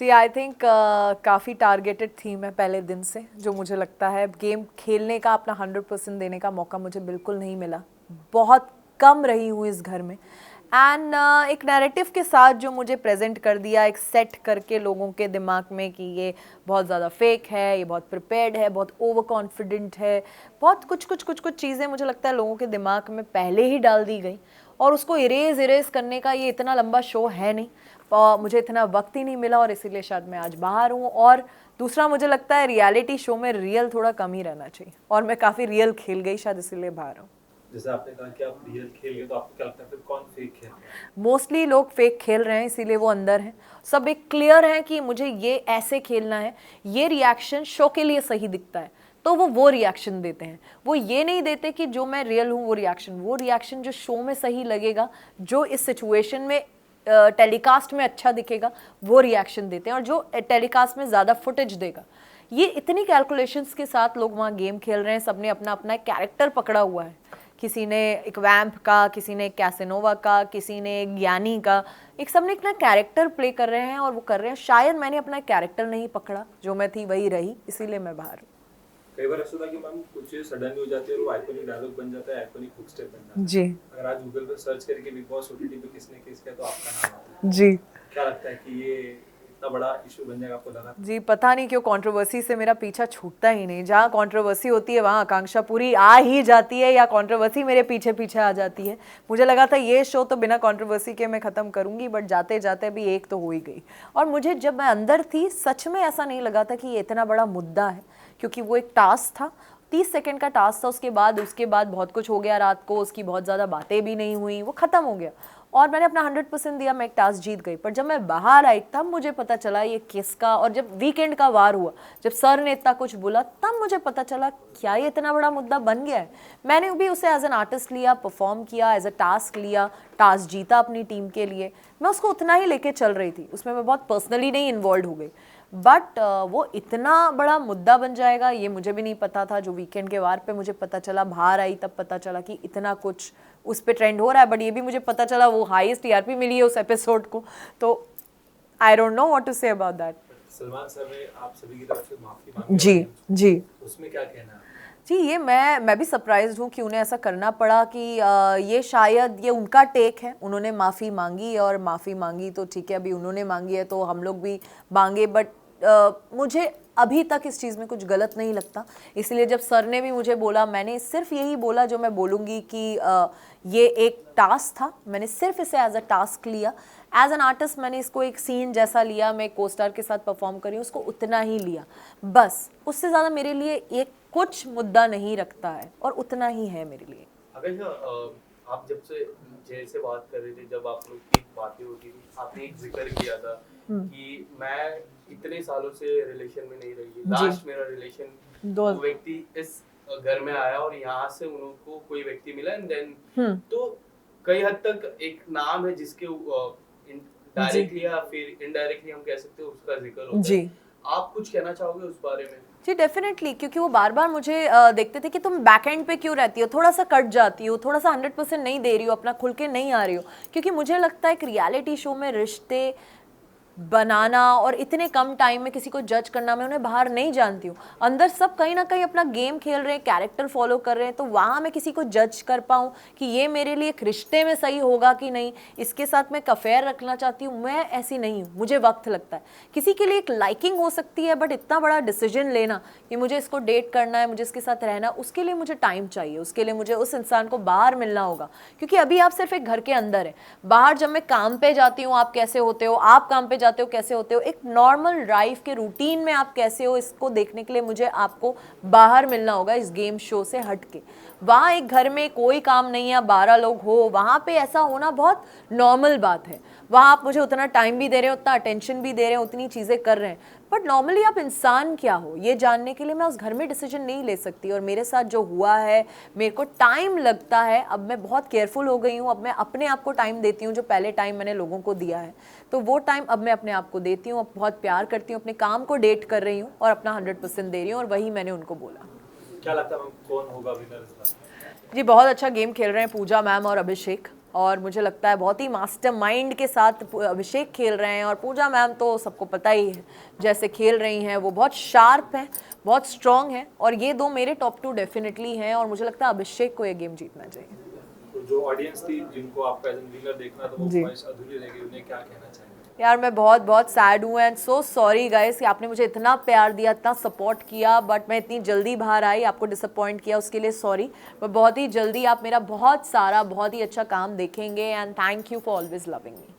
C I think काफ़ी targeted थी मैं पहले दिन से, जो मुझे लगता है गेम खेलने का अपना 100% देने का मौका मुझे बिल्कुल नहीं मिला। बहुत कम रही हूँ इस घर में एंड एक नैरेटिव के साथ जो मुझे प्रेजेंट कर दिया, एक सेट करके लोगों के दिमाग में कि ये बहुत ज़्यादा फेक है, ये बहुत प्रिपेयर्ड है, बहुत ओवर कॉन्फिडेंट है, बहुत कुछ चीज़ें मुझे लगता है लोगों के दिमाग में पहले ही डाल दी गई और उसको इरेज करने का ये इतना लंबा शो है नहीं। मुझे इतना वक्त ही नहीं मिला और इसीलिए शायद मैं आज बाहर हूँ। और दूसरा मुझे लगता है रियलिटी शो में रियल थोड़ा कम ही रहना चाहिए और मैं काफ़ी रियल खेल गई शायद इसीलिए बाहर हूँ। जैसे आपने कहा कि आप रियल खेल गए, तो आपको क्या लगता है फिर कौन फेक खेल रहा है? मोस्टली लोग फेक खेल रहे हैं इसीलिए वो अंदर हैं। सब एक क्लियर है कि मुझे ये ऐसे खेलना है, ये रिएक्शन शो के लिए सही दिखता है तो वो रिएक्शन देते हैं। वो ये नहीं देते कि जो मैं रियल हूँ वो रिएक्शन जो शो में सही लगेगा, जो इस सिचुएशन में टेलीकास्ट में अच्छा दिखेगा वो रिएक्शन देते हैं और जो टेलीकास्ट में ज़्यादा फुटेज देगा। ये इतनी कैलकुलेशंस के साथ लोग वहाँ गेम खेल रहे हैं। सबने अपना अपना कैरेक्टर पकड़ा हुआ है। किसी ने एक वैम्प का, किसी ने कैसेनोवा का, किसी ने एक ज्ञानी का, एक सबने अपना कैरेक्टर प्ले कर रहे हैं और वो कर रहे हैं। शायद मैंने अपना कैरेक्टर नहीं पकड़ा, जो मैं थी वही रही, इसीलिए मैं बाहर हूँ। कई बार ऐसा होता है कि मैम कुछ चीज़ सडनली हो जाती है और वो आइकॉनिक डायलॉग बन जाता है, आइकॉनिक हुक स्टेप बन जाता है। जी अगर आज गूगल पे सर्च करके बिग बॉस ओटीटी पे किसने किस किया तो आपका नाम आता है। जी क्या लगता है कि ये इतना बड़ा इशू बन जाएगा, आपको लगा? जी, पता नहीं क्यों कंट्रोवर्सी से मेरा पीछा छूटता ही नहीं। जहाँ कंट्रोवर्सी होती है वहाँ आकांक्षा पूरी आ ही जाती है या कंट्रोवर्सी मेरे पीछे पीछे आ जाती है। मुझे लगा था ये शो तो बिना कंट्रोवर्सी के मैं ख़त्म करूँगी, बट जाते जाते भी एक तो हो ही गई। और मुझे जब मैं अंदर थी सच में ऐसा नहीं लगा था कि ये इतना बड़ा मुद्दा है, क्योंकि वो एक टास्क था, 30 सेकंड का टास्क था। उसके बाद बहुत कुछ हो गया रात को, उसकी बहुत ज़्यादा बातें भी नहीं हुई, वो ख़त्म हो गया और मैंने अपना 100% दिया, मैं एक टास्क जीत गई। पर जब मैं बाहर आई तब मुझे पता चला ये किसका, और जब वीकेंड का वार हुआ, जब सर ने इतना कुछ बोला, तब मुझे पता चला क्या ये इतना बड़ा मुद्दा बन गया है। मैंने भी उसे एज एन आर्टिस्ट लिया, परफॉर्म किया, एज अ टास्क लिया, टास्क जीता अपनी टीम के लिए। मैं उसको उतना ही लेके चल रही थी, उसमें मैं बहुत पर्सनली नहीं इन्वॉल्व हो गई। बट वो इतना बड़ा मुद्दा बन जाएगा ये मुझे भी नहीं पता था। जो वीकेंड के वार पे मुझे पता चला, बाहर आई तब पता चला कि इतना कुछ उस पे ट्रेंड हो रहा है। बट ये भी मुझे पता चला वो हाईएस्ट टीआरपी मिली है उस एपिसोड को। तो I don't know what to say about that. Salman sir ने आप सभी की तरफ से माफी मांगी जी ऑडियंस को, जी तो उसमें क्या कहना है? जी, ये मैं भी सरप्राइज्ड हूँ कि उन्हें ऐसा करना पड़ा कि ये शायद ये उनका टेक है। उन्होंने माफ़ी मांगी और माफ़ी मांगी तो ठीक है, अभी उन्होंने मांगी है तो हम लोग भी मांगे। बट मुझे अभी तक इस चीज़ में कुछ गलत नहीं लगता। इसलिए जब सर ने भी मुझे बोला, मैंने सिर्फ यही बोला जो मैं बोलूँगी कि ये एक टास्क था, मैंने सिर्फ इसे एज अ टास्क लिया। एज एन आर्टिस्ट मैंने इसको एक सीन जैसा लिया, मैं को स्टार के साथ परफॉर्म करी, उसको उतना ही लिया बस। उससे ज़्यादा मेरे लिए एक कुछ मुद्दा नहीं रखता है और उतना ही है मेरे लिए। अगर आप जब से जय से बात कर रहे थे, जब आप लोग की बातें होती थी, आपने एक जिक्र किया था कि मैं इतने सालों से रिलेशन में नहीं रही, लास्ट मेरा रिलेशन दो वो व्यक्ति इस घर में आया और यहाँ से उनको कोई व्यक्ति मिला एंड देन तो कई हद तक एक नाम है जिसके डायरेक्टली या फिर इनडायरेक्टली हम कह सकते हो उसका जिक्र होता जी है। आप कुछ कहना चाहोगे उस बारे में? जी डेफिनेटली, क्योंकि वो बार बार मुझे देखते थे कि तुम बैक एंड पे क्यों रहती हो, थोड़ा सा कट जाती हो, थोड़ा सा 100% नहीं दे रही हो, अपना खुल के नहीं आ रही हो। क्योंकि मुझे लगता है एक रियलिटी शो में रिश्ते बनाना और इतने कम टाइम में किसी को जज करना, मैं उन्हें बाहर नहीं जानती हूँ। अंदर सब कहीं ना कहीं अपना गेम खेल रहे हैं, कैरेक्टर फॉलो कर रहे हैं, तो वहाँ मैं किसी को जज कर पाऊँ कि ये मेरे लिए एक रिश्ते में सही होगा कि नहीं, इसके साथ मैं अफेयर रखना चाहती हूँ, मैं ऐसी नहीं हूँ। मुझे वक्त लगता है। किसी के लिए एक लाइकिंग हो सकती है, बट इतना बड़ा डिसीजन लेना कि मुझे इसको डेट करना है, मुझे इसके साथ रहना, उसके लिए मुझे टाइम चाहिए, उसके लिए मुझे उस इंसान को बाहर मिलना होगा। क्योंकि अभी आप सिर्फ एक घर के अंदर है। बाहर जब मैं काम पे जाती हूँ, आप कैसे होते हो, आप काम पे जाते हो कैसे होते हो, एक नॉर्मल लाइफ के रूटीन में आप कैसे हो, इसको देखने के लिए मुझे आपको बाहर मिलना होगा इस गेम शो से हट के। वहाँ एक घर में कोई काम नहीं है, 12 लोग हो, वहाँ पे ऐसा होना बहुत नॉर्मल बात है। वहाँ आप मुझे उतना टाइम भी दे रहे हो, उतना अटेंशन भी दे रहे हो, उतनी चीज़ें कर रहे हैं, बट नॉर्मली आप इंसान क्या हो ये जानने के लिए मैं उस घर में डिसीजन नहीं ले सकती। और मेरे साथ जो हुआ है, मेरे को टाइम लगता है। अब मैं बहुत केयरफुल हो गई हूँ, अब मैं अपने आप को टाइम देती हूँ, जो पहले टाइम मैंने लोगों को दिया है तो वो टाइम अब मैं अपने आप को देती हूँ। अब बहुत प्यार करती हूँ, अपने काम को डेट कर रही हूँ और अपना 100% दे रही हूँ, और वही मैंने उनको बोला। क्या लगता है मैम कौन होगा विनर इस बार? जी बहुत अच्छा गेम खेल रहे हैं पूजा मैम और अभिषेक। और मुझे लगता है बहुत ही मास्टरमाइंड के साथ अभिषेक खेल रहे हैं। और पूजा मैम तो सबको पता ही है जैसे खेल रही हैं, वो बहुत शार्प हैं, बहुत स्ट्रॉन्ग हैं, और ये दो मेरे टॉप 2 डेफिनेटली हैं। और मुझे लगता है अभिषेक को ये गेम जीतना चाहिए। तो जो ऑडियंस थी जिनको आपका एज विनर देखना था वो जी। ख्वाहिश अधूरी रह गई, उन्हें क्या कहना चाहेंगे? यार मैं बहुत बहुत सैड हूँ एंड सो सॉरी गाइस कि आपने मुझे इतना प्यार दिया, इतना सपोर्ट किया, बट मैं इतनी जल्दी बाहर आई, आपको डिसअपॉइंट किया उसके लिए सॉरी। पर बहुत ही जल्दी आप मेरा बहुत सारा बहुत ही अच्छा काम देखेंगे and thank you for always loving me.